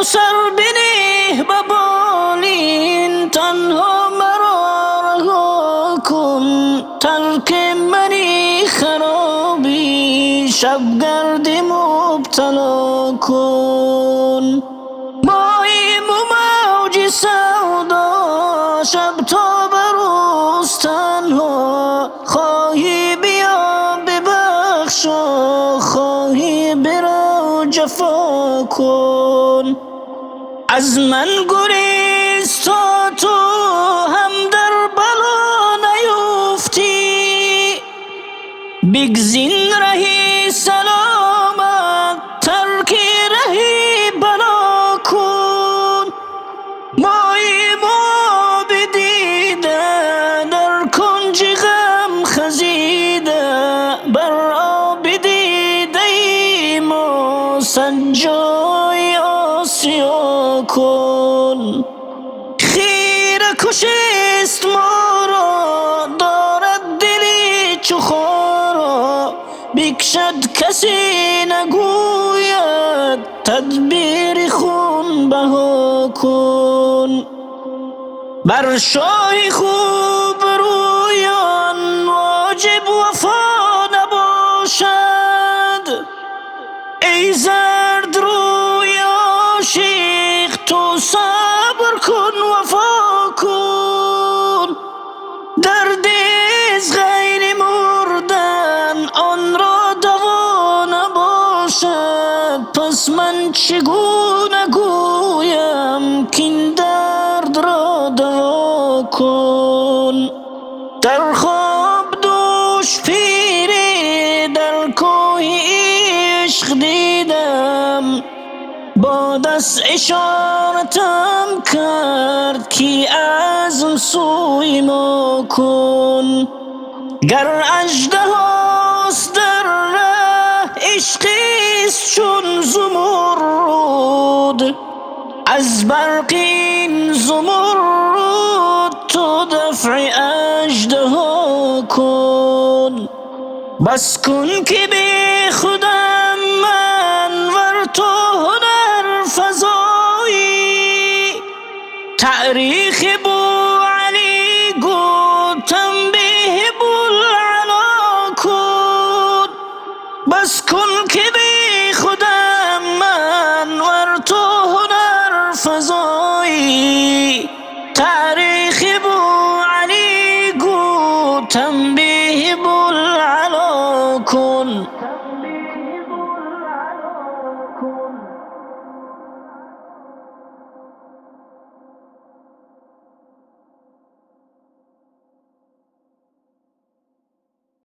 سر بنه ببالین تنها مرا رها کن ترک منی خرابی شبگرد مبتلا کن مایم و موج سودا شب تا بروز تنها خواهی بیا ببخشا خواهی برا جفا کن از من گریز تا تو هم در بلا نیفتی بگزین رهی سلامت ترک رهی بلا کن ماییم و بدیده در کنج غم خزیده بر آب دیده ایم و سنجای آسیا کن خیره کشست ما را دارد دلی چو خارا بکشد کسی نگوید تدبیر خون بها کن بر شاه خوب رویان واجب وفا نباشد ای زرد روی عاشق تو صبر کن وفا کن درد از غیر مردن آن را دوا نباشد پس من چگونه گویم کین درد را دوا کن در خواب دوش پیری در کوه عشق دیدم با دست اشارتم کرد کی از سوی ما کن گر اژدهاست در ره عشقیست چون زمرد از برق این زمرد تو دفع اژدها کن بس کن که بی خودم من ور تو هنر فزایی تاریخ بو علی گو تنبیه بوالعلا کن بس کن که بی خودم من ور تو هنر فزایی تاریخ بو علی گو تنبیه بوالعلا کن